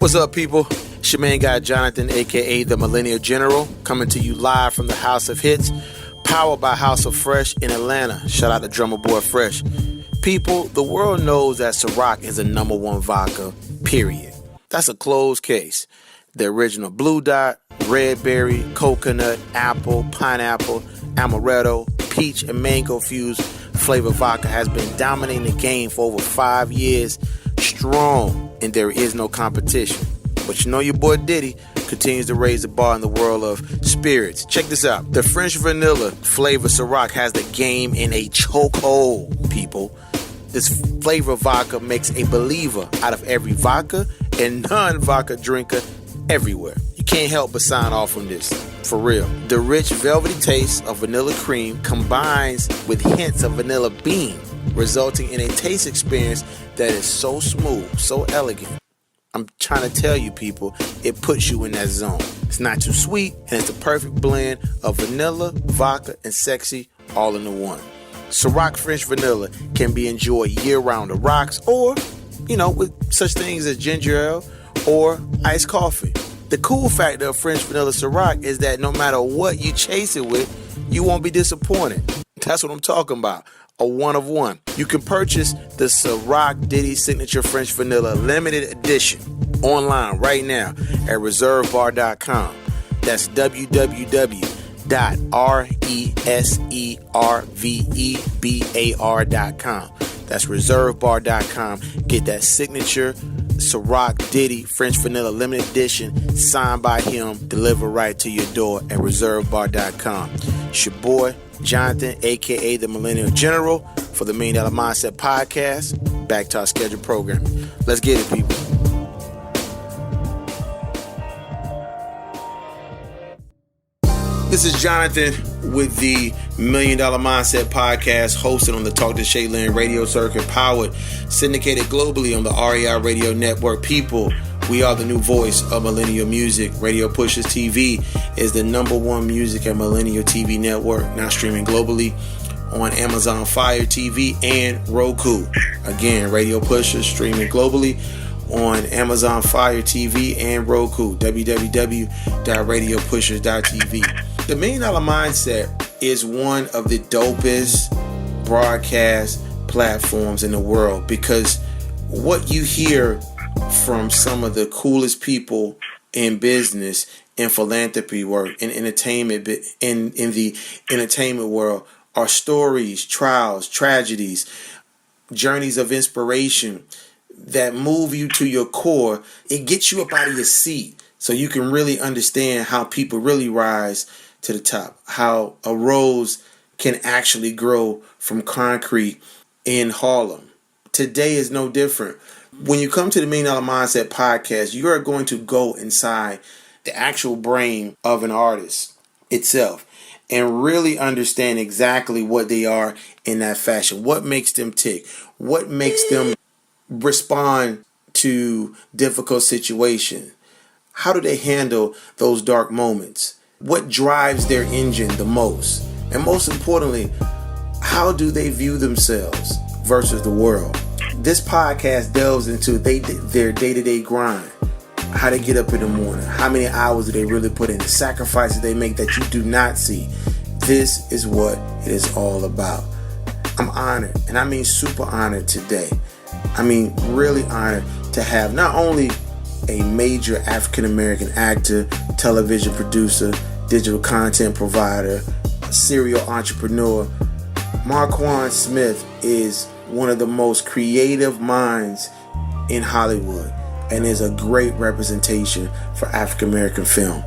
What's up, people? It's your main guy, Jonathan, a.k.a. the Millennial General, coming to you live from the House of Hits, powered by House of Fresh in Atlanta. Shout out to Drummer Boy Fresh. People, the world knows that Ciroc is a number one vodka, period. That's a closed case. The original Blue Dot, Red Berry, Coconut, Apple, Pineapple, Amaretto, Peach, and Mango fused flavor vodka has been dominating the game for over 5 years strong, and there is no competition. But you know your boy Diddy continues to raise the bar in the world of spirits. Check this out. The French vanilla flavor Ciroc has the game in a chokehold, people. This flavor vodka makes a believer out of every vodka and non-vodka drinker everywhere. You can't help but sign off on this. For real. The rich velvety taste of vanilla cream combines with hints of vanilla bean, resulting in a taste experience that is so smooth, so elegant. I'm trying to tell you, people, it puts you in that zone. It's not too sweet, and it's the perfect blend of vanilla, vodka, and sexy all into one. Ciroc French Vanilla can be enjoyed year-round on rocks or, with such things as ginger ale or iced coffee. The cool factor of French Vanilla Ciroc is that no matter what you chase it with, you won't be disappointed. That's what I'm talking about. A one of one. You can purchase the Ciroc Diddy Signature French Vanilla Limited Edition online right now at reservebar.com. That's www.reservebar.com. That's reservebar.com. Get that signature Ciroc Diddy French Vanilla Limited Edition signed by him, delivered right to your door at reservebar.com. It's your boy Jonathan, a.k.a. the Millennial General, for the $1 Million Mindset Podcast. Back to our scheduled programming. Let's get it, people. This is Jonathan with the $1 Million Mindset Podcast, hosted on the Talk to Shaylin radio circuit, powered, syndicated globally on the REI Radio Network. People, we are the new voice of millennial music. Radio Pushers TV is the number one music and millennial TV network, now streaming globally on Amazon Fire TV and Roku. Again, Radio Pushers streaming globally on Amazon Fire TV and Roku. www.radiopushers.tv. The $1 Million Mindset is one of the dopest broadcast platforms in the world, because what you hear from some of the coolest people in business, in philanthropy work, in entertainment, in the entertainment world, are stories, trials, tragedies, journeys of inspiration that move you to your core. It gets you up out of your seat so you can really understand how people really rise to the top, how a rose can actually grow from concrete in Harlem. Today is no different. When you come to the $1 Million Mindset Podcast, you are going to go inside the actual brain of an artist itself and really understand exactly what they are in that fashion. What makes them tick? What makes them respond to difficult situations? How do they handle those dark moments? What drives their engine the most? And most importantly, how do they view themselves versus the world? This podcast delves into their day-to-day grind, how they get up in the morning, how many hours do they really put in, the sacrifices they make that you do not see. This is what it is all about. I'm honored, and I mean super honored today. I mean really honored to have not only a major African-American actor, television producer, digital content provider, serial entrepreneur. Markuann Smith is one of the most creative minds in Hollywood and is a great representation for African American film.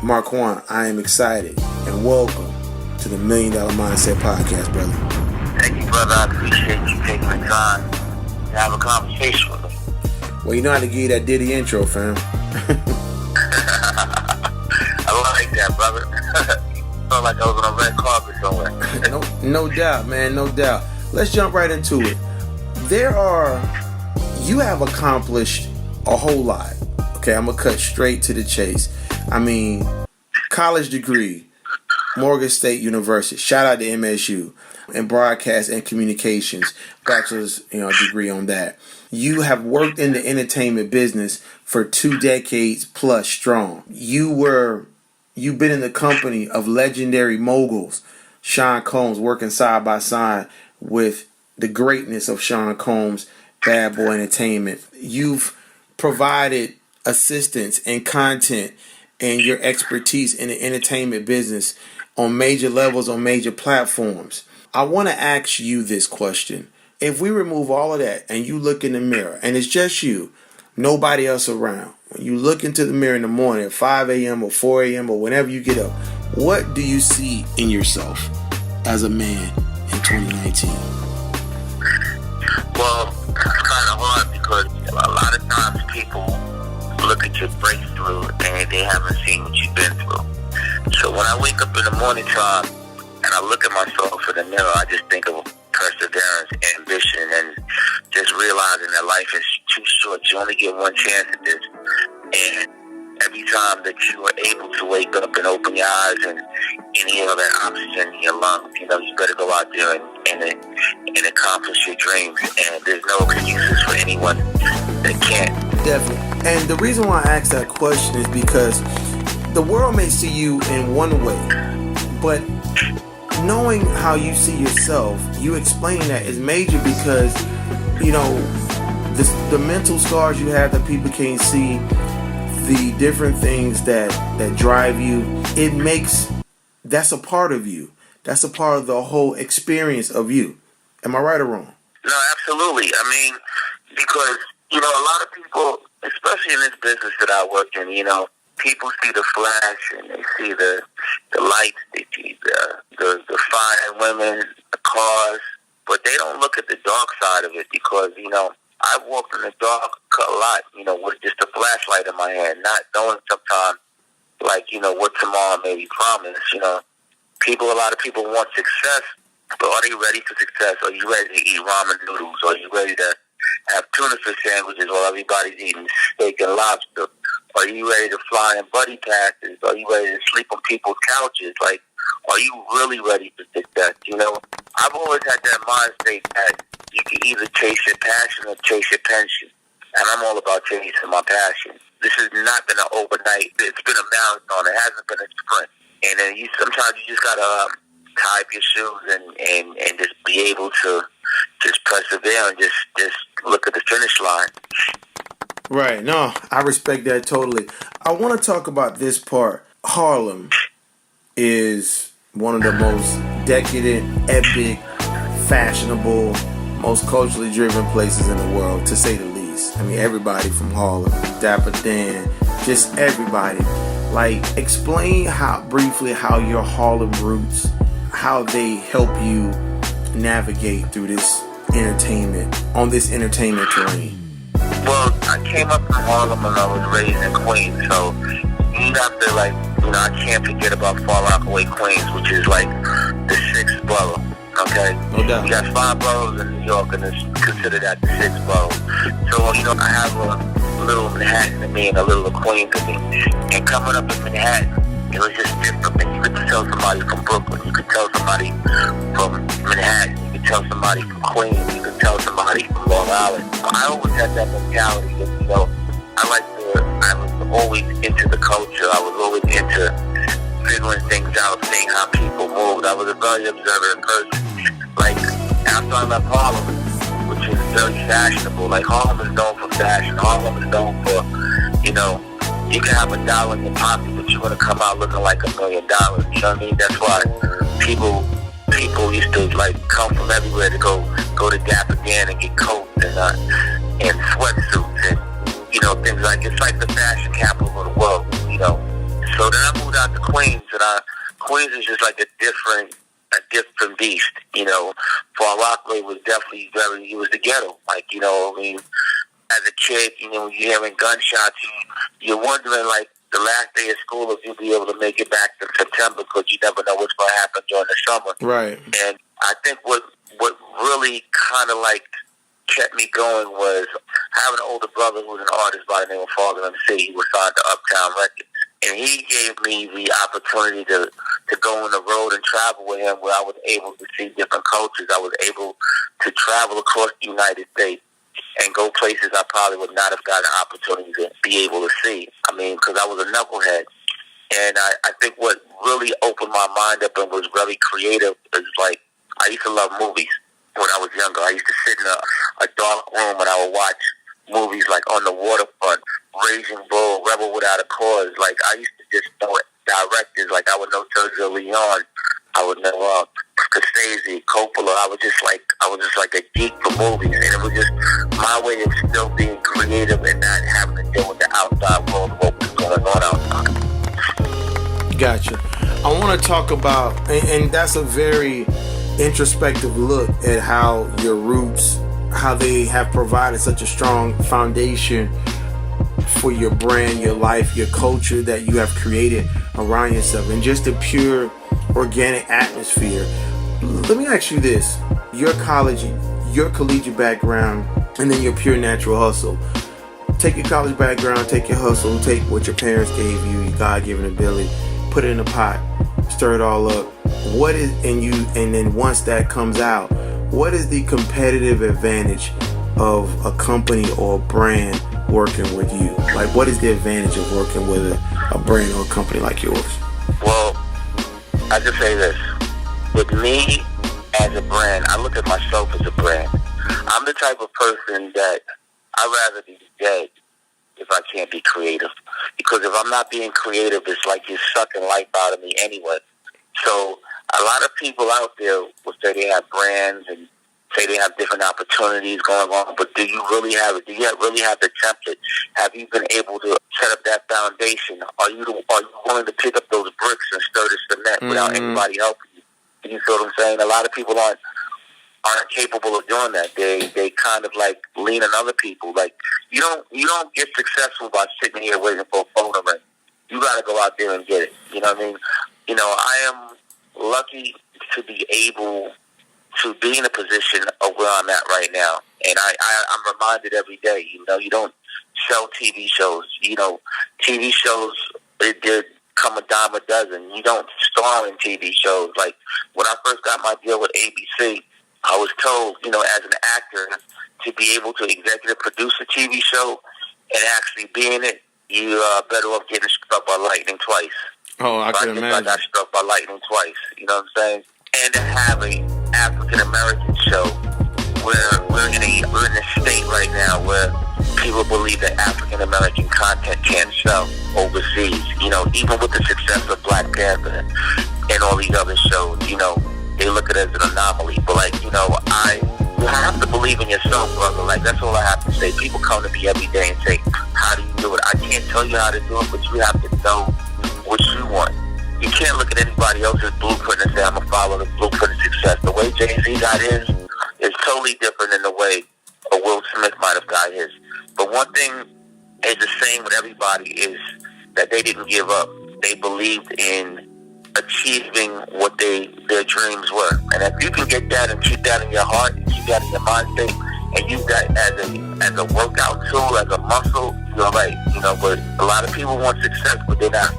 Markuann, I am excited, and welcome to the $1 Million Mindset Podcast, brother. Thank you, brother. I appreciate you taking the time to have a conversation with us. Well, you know how to give you that Diddy intro, fam. I like that, brother. Felt like I was on a red carpet somewhere. No doubt, man, no doubt. Let's jump right into it. You have accomplished a whole lot. Okay, I'm going to cut straight to the chase. I mean, college degree, Morgan State University. Shout out to MSU. in broadcast and communications, bachelor's degree on that. You have worked in the entertainment business for 2 decades plus strong. You've been in the company of legendary moguls, Sean Combs, working side by side with the greatness of Sean Combs, Bad Boy Entertainment. You've provided assistance and content and your expertise in the entertainment business on major levels, on major platforms. I want to ask you this question. If we remove all of that and you look in the mirror and it's just you, nobody else around, when you look into the mirror in the morning at 5 a.m. or 4 a.m. or whenever you get up, what do you see in yourself as a man in 2019? Well, it's kind of hard because a lot of times people look at your breakthrough and they haven't seen what you've been through. So when I wake up in the morning time and I look at myself in the mirror, I just think of perseverance, ambition, and just realizing that life is too short. You only get one chance at this. And every time that you are able to wake up and open your eyes and inhale that oxygen in your lungs, you better go out there and accomplish your dreams. And there's no excuses for anyone that can't. Definitely. And the reason why I asked that question is because the world may see you in one way, but knowing how you see yourself, you explaining that is major because, the mental scars you have that people can't see, the different things that drive you, that's a part of you. That's a part of the whole experience of you. Am I right or wrong? No, absolutely. I mean, because, a lot of people, especially in this business that I work in, people see the flash and they see the lights, they see the fine women, the cars, but they don't look at the dark side of it because, I've walked in the dark a lot, with just a flashlight in my hand, not knowing sometimes, what tomorrow may be promised. A lot of people want success, but are they ready for success? Are you ready to eat ramen noodles? Are you ready to have tuna fish sandwiches while everybody's eating steak and lobster? Are you ready to fly in buddy passes? Are you ready to sleep on people's couches? Are you really ready for success? I've always had that mind state that you can either chase your passion or chase your pension. And I'm all about chasing my passion. This has not been an overnight. It's been a marathon. It hasn't been a sprint. And then sometimes you just got to tie up your shoes and just be able to just persevere and just look at the finish line. Right. No, I respect that totally. I want to talk about this part. Harlem is one of the most decadent, epic, fashionable, most culturally driven places in the world, to say the least. I mean, everybody from Harlem, Dapper Dan, just everybody. Explain briefly how your Harlem roots, how they help you navigate through this entertainment terrain. Well, I came up in Harlem and I was raised in Queens, so you have to I can't forget about Far Rockaway, Queens, which is the 6th borough. Okay, no doubt. We got 5 boroughs in New York, and it's considered that the 6th borough. So I have a little Manhattan in me and a little Queens in me. And coming up in Manhattan, it was just different. You could tell somebody from Brooklyn, you could tell somebody from Manhattan, you could tell somebody from Queens, you could tell somebody from Long Island. I always had that mentality that I was always into the culture. I was always into figuring things out, seeing how people moved. I was a very observant person. After I left Harlem, which is very fashionable. Harlem is known for fashion. Harlem is known for, you can have $1 in your pocket, but you're going to come out looking like $1 million. You know what I mean? That's why people used to come from everywhere to go to Gap again and get coats and sweatsuits and things it's like the fashion capital of the world. So then I moved out to Queens, and Queens is just a different beast. Far Rockaway was definitely it was the ghetto. As a kid, when you're hearing gunshots, you're wondering the last day of school if you'll be able to make it back in September, because you never know what's going to happen during the summer. Right. And I think what really kind of kept me going was having an older brother who was an artist by the name of Father MC. He was signed to Uptown Records. And he gave me the opportunity to to go on the road and travel with him, where I was able to see different cultures. I was able to travel across the United States and go places I probably would not have gotten an opportunity to be able to see. I mean, because I was a knucklehead. And I think what really opened my mind up and was very creative is, like, I used to love movies when I was younger. I used to sit in a dark room and I would watch movies like On the Waterfront, Raging Bull, Rebel Without a Cause. Like, I used to just know directors. Like, I would know Sergio Leone. I would know Scorsese, Coppola. I was just like a geek for movies, and it was just my way of still being creative and not having to deal with the outside world, what was going on outside. Gotcha. I want to talk about, and that's a very introspective look at how your roots, how they have provided such a strong foundation for your brand, your life, your culture that you have created around yourself, and just a pure organic atmosphere. Let me ask you this: your college, your collegiate background, and then your pure natural hustle. Take your college background, take your hustle, take what your parents gave you, your God-given ability, put it in a pot, stir it all up. What is, and then once that comes out, what is the competitive advantage of a company or a brand working with you? Like, what is the advantage of working with a brand or a company like yours? Well, I just say this. With me as a brand, I look at myself as a brand. I'm the type of person that I'd rather be dead if I can't be creative. Because if I'm not being creative, it's like you're sucking life out of me anyway. So a lot of people out there will say they have brands and say they have different opportunities going on, but do you really have it? Do you really have the template? Have you been able to set up that foundation? Are you willing to pick up those bricks and stir the cement without anybody helping you? You feel what I'm saying? A lot of people aren't capable of doing that. They kind of like lean on other people. Like, you don't get successful by sitting here waiting for a phone to ring. You got to go out there and get it. You know what I mean? You know, I am lucky to be able to be in a position of where I'm at right now. And I'm reminded every day, you know, you don't sell TV shows. You know, TV shows, it did come a dime a dozen. You don't star in TV shows. Like, when I first got my deal with ABC, I was told, you know, as an actor, to be able to executive produce a TV show and actually be in it, you are better off getting struck by lightning twice. Oh, I can imagine. I got struck by lightning twice, you know what I'm saying? And to have an African-American show where we're in a state right now where people believe that African-American content can't sell overseas. You know, even with the success of Black Panther and all these other shows, you know, they look at it as an anomaly. But, like, you know, you have to believe in yourself, brother. Like, that's all I have to say. People come to me every day and say, how do you do it? I can't tell you how to do it, but you have to know what you want. You can't look at anybody else's blueprint and say, I'm going to follow the blueprint of success. The way Jay-Z got his is totally different than the way a Will Smith might have got his. But one thing is the same with everybody is that they didn't give up. They believed in achieving what their dreams were. And if you can get that and keep that in your heart, and keep that in your mind state, and use that as a workout tool, as a muscle, you're right. You know, but a lot of people want success, but they're not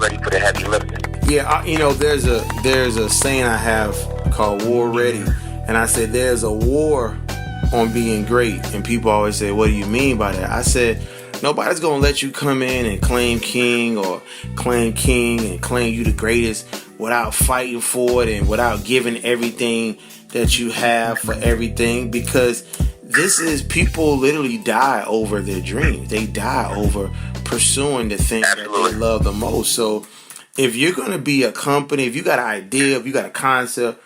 ready for the heavy lifting. Yeah, you know, there's a saying I have called "War Ready," and I said there's a war on being great, and people always say, "What do you mean by that?" I said, nobody's gonna let you come in and claim king and claim you the greatest without fighting for it and without giving everything that you have for everything, because this is, people literally die over their dreams. They die over pursuing the thing that they love the most. So if you're going to be a company, if you got an idea, if you got a concept,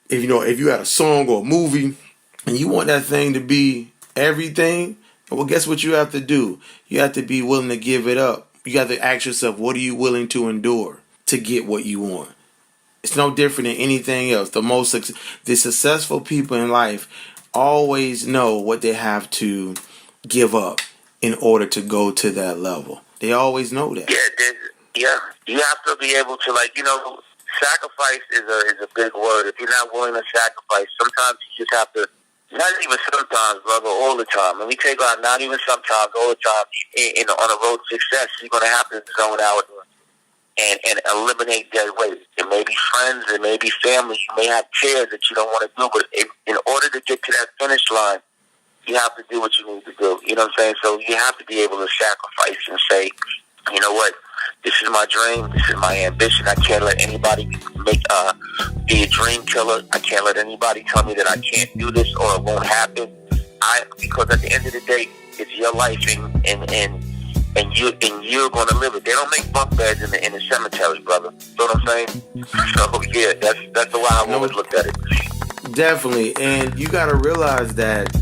if you got a song or a movie and you want that thing to be everything, well, guess what you have to do? You have to be willing to give it up. You have to ask yourself, what are you willing to endure to get what you want? It's no different than anything else. The successful people in life always know what they have to give up in order to go to that level. They always know that. Yeah. You have to be able to, like, you know, sacrifice is a big word. If you're not willing to sacrifice, sometimes you just have to, not even sometimes, brother, all the time. And we take out, not even sometimes, all the time, on a road to success, you're going to have to zone out and eliminate dead weight. It may be friends, it may be family, you may have chairs that you don't want to do, but in order to get to that finish line, you have to do what you need to do. You know what I'm saying? So you have to be able to sacrifice and say, you know what, this is my dream, this is my ambition. I can't let anybody be a dream killer. I can't let anybody tell me that I can't do this or it won't happen. Because at the end of the day, it's your life, and you're going to live it. They don't make bunk beds in the cemetery, brother. You know what I'm saying? So yeah, that's the way I've always looked at it. Definitely, and you got to realize that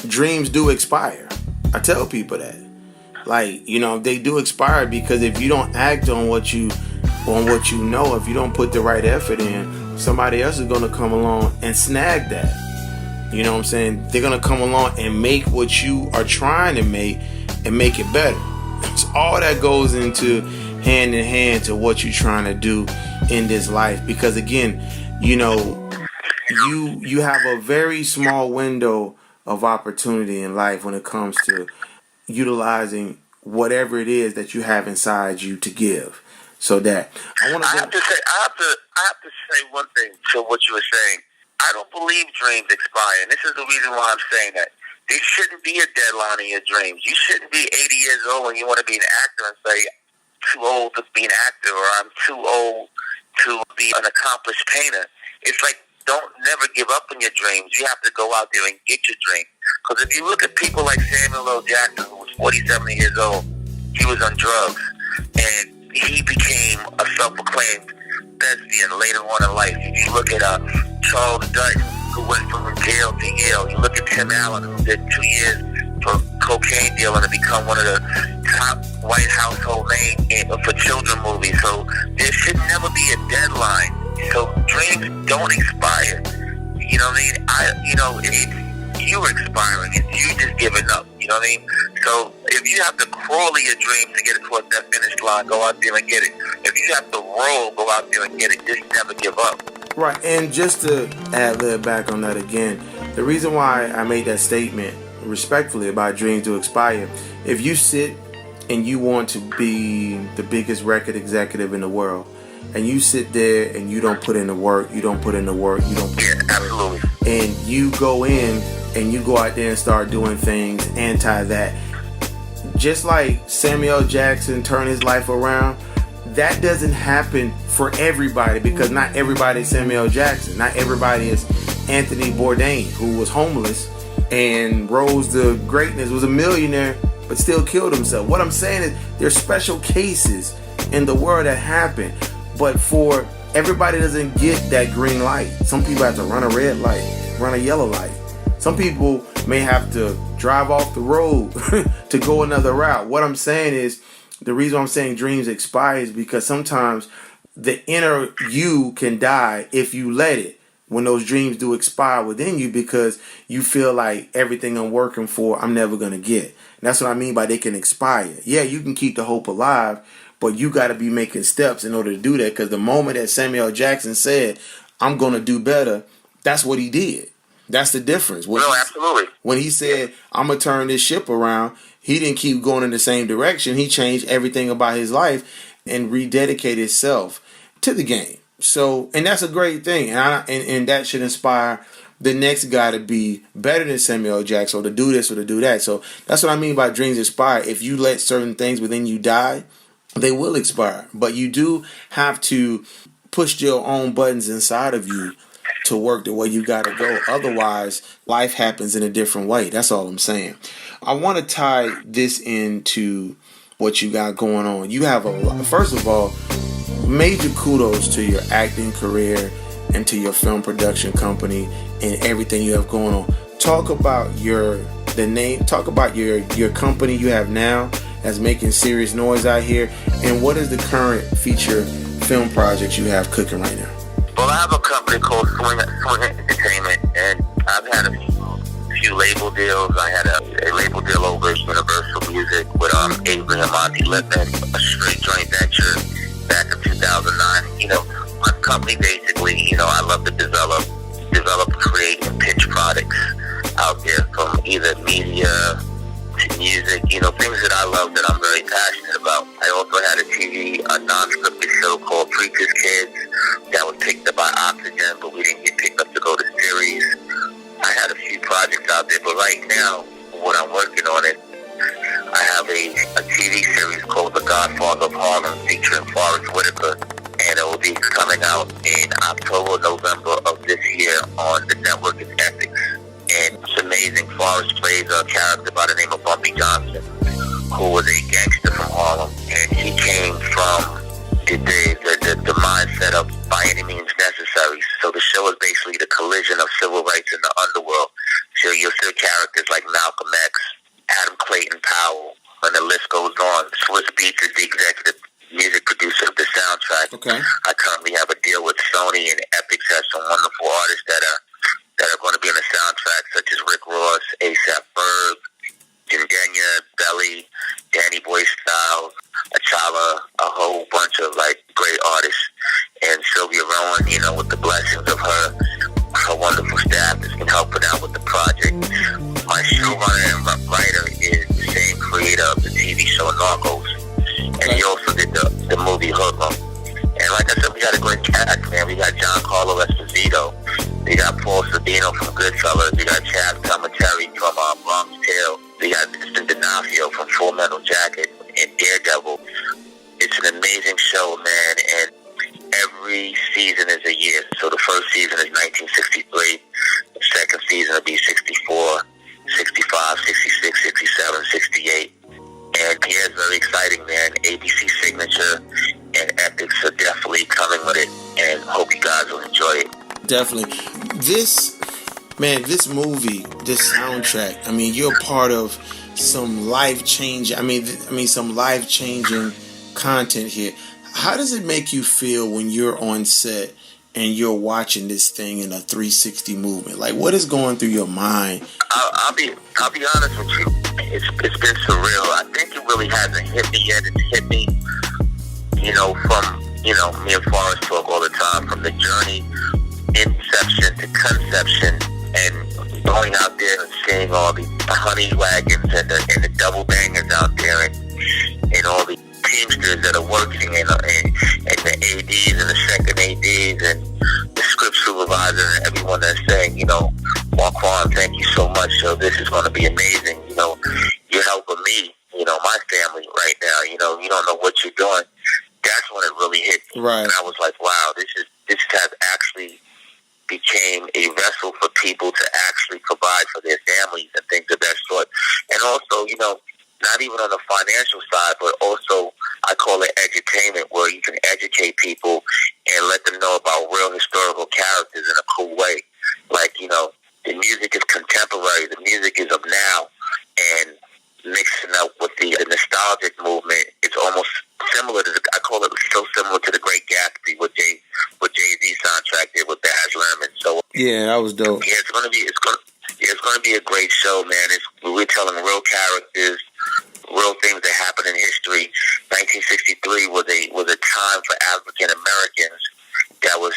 dreams do expire. I tell people that, like, you know, they do expire because if you don't act on what you know, if you don't put the right effort in, somebody else is going to come along and snag that. You know what I'm saying? They're going to come along and make what you are trying to make and make it better. It's all that goes into hand in hand to what you're trying to do in this life. Because again, you know, you have a very small window of opportunity in life when it comes to utilizing whatever it is that you have inside you to give. So that I have to say one thing to what you were saying. I don't believe dreams expire, and this is the reason why I'm saying that. There shouldn't be a deadline in your dreams. You shouldn't be 80 years old when you want to be an actor and say, too old to be an actor, or I'm too old to be an accomplished painter. It's like, don't never give up on your dreams. You have to go out there and get your dream. Because if you look at people like Samuel L. Jackson, who was 47 years old, he was on drugs, and he became a self-proclaimed thespian later on in life. If you look at Charles Dutton, who went from jail to Yale. You look at Tim Allen, who did 2 years for cocaine dealing to become one of the top white household names for children movies. So there should never be a deadline. So dreams don't expire. You know what I mean? You're expiring. It's you just giving up. You know what I mean? So if you have to crawl to your dream to get it towards that finish line, go out there and get it. If you have to roll, go out there and get it. Just never give up. Right, and just to add a little back on that again, the reason why I made that statement respectfully about dreams to expire, if you sit and you want to be the biggest record executive in the world, and you sit there and you don't put in the work, absolutely. And you go in and you go out there and start doing things anti that, just like Samuel Jackson turned his life around, that doesn't happen for everybody, because not everybody is Samuel Jackson. Not everybody is Anthony Bourdain, who was homeless and rose to greatness, was a millionaire, but still killed himself. What I'm saying is there's special cases in the world that happen, but for everybody doesn't get that green light. Some people have to run a red light, run a yellow light. Some people may have to drive off the road to go another route. What I'm saying is, the reason I'm saying dreams expire is because sometimes the inner you can die if you let it, when those dreams do expire within you, because you feel like everything I'm working for, I'm never going to get. And that's what I mean by they can expire. Yeah, you can keep the hope alive, but you got to be making steps in order to do that, because the moment that Samuel Jackson said, I'm going to do better, that's what he did. That's the difference. Absolutely. When he said, I'm going to turn this ship around, he didn't keep going in the same direction. He changed everything about his life and rededicated himself to the game. So, and that's a great thing. And that should inspire the next guy to be better than Samuel Jackson, or to do this or to do that. So that's what I mean by dreams expire. If you let certain things within you die, they will expire. But you do have to push your own buttons inside of you to work the way you got to go. Otherwise, life happens in a different way. That's all I'm saying. I want to tie this into what you got going on. You have first of all, major kudos to your acting career and to your film production company and everything you have going on. Talk about your company you have now that's making serious noise out here, and what is the current feature film project you have cooking right now? Well, I have a company called Swing Entertainment, and I've had a few label deals. I had a label deal over at Universal Music with Avery and Monty Lippman, a straight joint venture back in 2009. You know, my company basically, you know, I love to develop, create, and pitch products out there, from either media to music, you know, things that I love, that I'm very passionate about. I also had a TV a non-scripted show called Preacher's Kids that was picked up by Oxygen, but we didn't get picked up to go to series. I had a few projects out there, but right now, what I'm working on is I have a TV series called The Godfather of Harlem featuring Forrest Whitaker, and it will be coming out in October, November of this year on the network is Ethics. And it's amazing. Forrest plays a character by the name of Bumpy Johnson, who was a gangster from Harlem, and he came from the mindset of by any means necessary. So the show is basically the collision of civil rights in the underworld. So you'll see characters like Malcolm X, Adam Clayton Powell, and the list goes on. Swiss Beats is the executive music producer of the soundtrack. Okay. I currently have a deal with Sony, and Epix has some wonderful artists that are going to be in the soundtrack, such as Rick Ross, A$AP Ferg, Jindenya, Belly, Danny Boy Styles, Achala, a whole bunch of great artists, and Sylvia Rowan, with the blessings of her wonderful staff that's been helping out with the project. My showrunner and writer is the same creator of the TV show Narcos, and he also did the movie Hoodlum. And like I said, we got a great cast, man. We got Giancarlo Esposito, we got Paul Sabino from Goodfellas, we got Chad Comateri from Bronx Tale, we got Vincent D'Onofrio from Full Metal Jacket and Daredevil. It's an amazing show, man, and every season is a year. So the first season is 1963, the second season will be 64, 65, 66, 67, 68. And yeah, it's very exciting, man. ABC Signature and Epix are definitely coming with it, and hope you guys will enjoy it. Definitely. This movie, this soundtrack, I mean, you're part of some life-changing, some life-changing content here. How does it make you feel when you're on set and you're watching this thing in a 360 movement? Like, what is going through your mind? I'll be honest with you. It's been surreal. I think it really hasn't hit me yet. It's hit me, from me and Forrest talk all the time, from the journey, inception to conception, and going out there and seeing all the honey wagons and the double bangers out there, and all the teamsters that are working, and the ADs and the second ADs and the script supervisor and everyone that's saying, Markuann, thank you so much. So this is going to be amazing. You're helping me, my family right now. You don't know what you're doing. That's when it really hit me. Right. And I was like, wow, this has actually became a vessel for people to actually provide for their families and things of that sort. And also, not even on the financial side, but also I call it edutainment, where you can educate people and let them know about real historical characters in a cool way. Like, the music is contemporary, the music is of now, and mixing up with the nostalgic movement, it's almost similar to I call it so similar to The Great Gatsby, what Jay-Z soundtrack did with Baz Luhrmann. So yeah, that was dope. Yeah, it's gonna be a great show, man. We're telling real characters, real things that happened in history. 1963 was a time for African Americans that was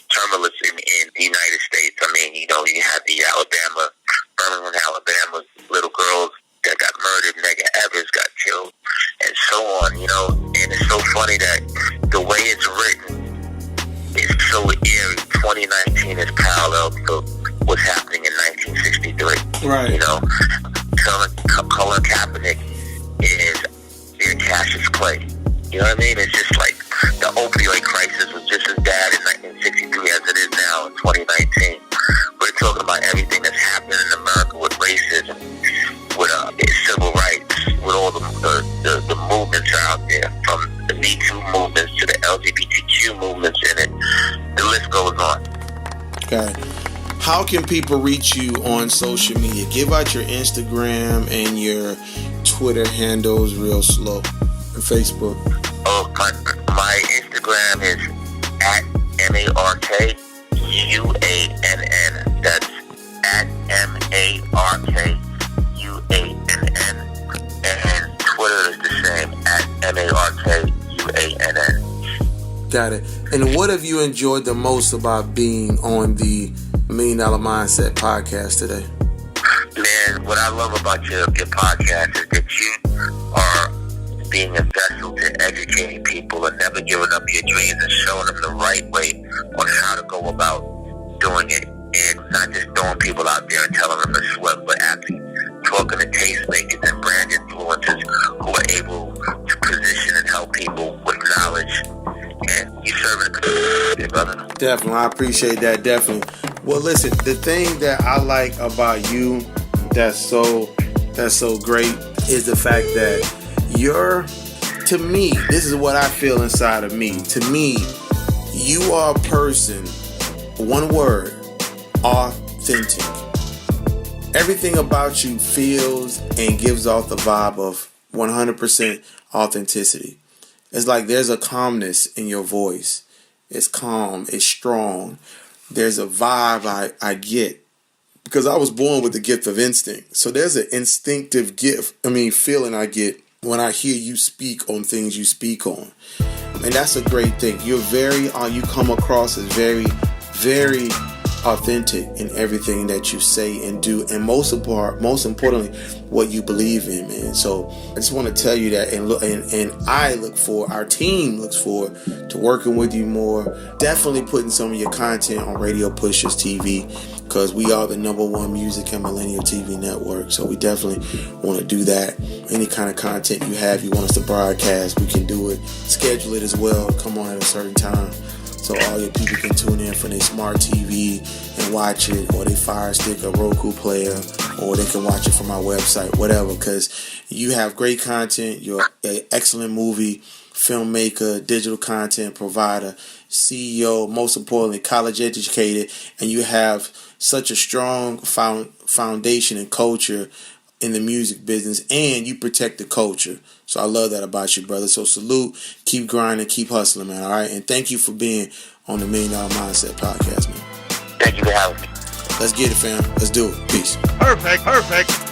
tumultuous in the United States. I mean, you had the Birmingham, Alabama, little girls that got murdered, Medgar Evers got killed, and so on. And it's so funny that the way it's written is so eerie. 2019 is parallel to what's happening in 1963. Right. Colin Kaepernick is near Cassius Clay. You know what I mean? It's just like the opioid crisis was just as bad in 1963 as it is now in 2019. We're talking about everything that's happening in America with racism, with civil rights, with all the movements out there, from the Me Too movements to the LGBTQ movements, and the list goes on. Okay. How can people reach you on social media? Give out your Instagram and your Twitter handles real slow. And Facebook. Oh, my Instagram is at MarkuAnn. That's at MarkuAnn. And Twitter is the same, at MarkuAnn. Got it. And what have you enjoyed the most about being on the $1 Million Mindset podcast today? Man, what I love about your podcast is that you are being a vessel to educating people and never giving up your dreams and showing them the right way on how to go about doing it. And not just throwing people out there and telling them to swim, but actually talking to tastemakers and brand influencers who are able to position and help people with knowledge. And you serving the community, brother. Definitely, I appreciate that. Definitely. Well, listen, the thing that I like about you that's so great is the fact that to me, this is what I feel inside of me. To me, you are a person, one word, authentic. Everything about you feels and gives off the vibe of 100% authenticity. It's like there's a calmness in your voice. It's calm. It's strong. There's a vibe I get because I was born with the gift of instinct. So there's an instinctive feeling I get when I hear you speak on things you speak on. And that's a great thing. You come across as very, very authentic in everything that you say and do, and most importantly, what you believe in, man. So I just want to tell you that, our team looks forward to working with you more. Definitely putting some of your content on Radio Pushers TV, because we are the #1 music and millennial TV network. So we definitely want to do that. Any kind of content you have, you want us to broadcast, we can do it. Schedule it as well. Come on at a certain time, so all your people can tune in from their smart TV and watch it, or they Fire Stick or Roku player, or they can watch it from our website, whatever, because you have great content. You're an excellent movie filmmaker, digital content provider, CEO, most importantly, college educated, and you have such a strong foundation and culture in the music business, and you protect the culture. So I love that about you, brother. So salute, keep grinding, keep hustling, man. All right, and thank you for being on the $1 Million Mindset podcast, man. Thank you for having me. Let's get it, fam. Let's do it. Peace. Perfect.